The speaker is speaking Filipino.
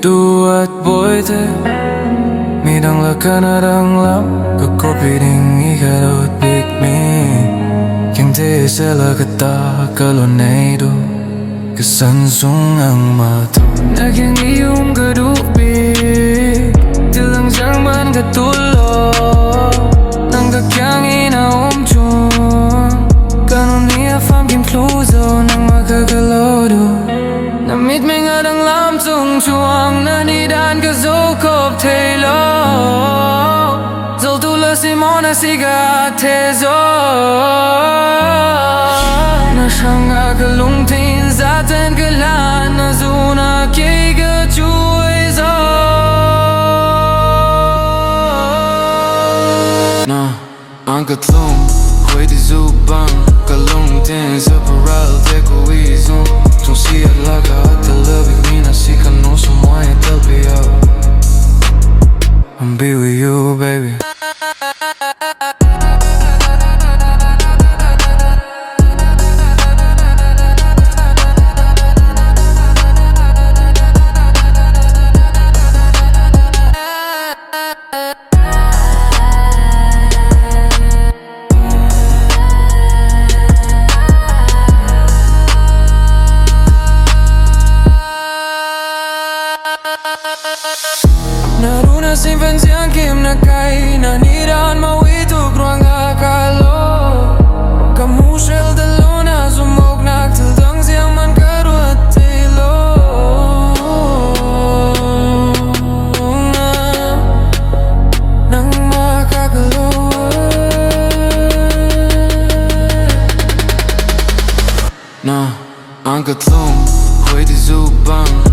Du at boyte Midang lakanarang lam Kakopiring ikarot big me Kim te sela kata kalonado Kesansung ang mato Naging iyong kadupi Tilang siyang katulo Nang kakyang inaomchon Kanon niya fam kim kluzo Nang makakalodo Namit mi ngadang lam tung chuang Nanidan ka zokop telo Zoltula simona siga tezo Nashanga kalungtin zaten kalan Nazuna kiga chuizo Na angkat lung Hui di zubang Kalungtin separal teko izong Tung siya laga at talabig minasikan no semua yang terbiar I'm be with you baby Naruna simpan siang kim na kay Naniran mawitok ruang akalo Kamu shell dalo na sumog Nagtildang siyang man karuat tilo Nang makakalo Na angkat lung Hui di zubang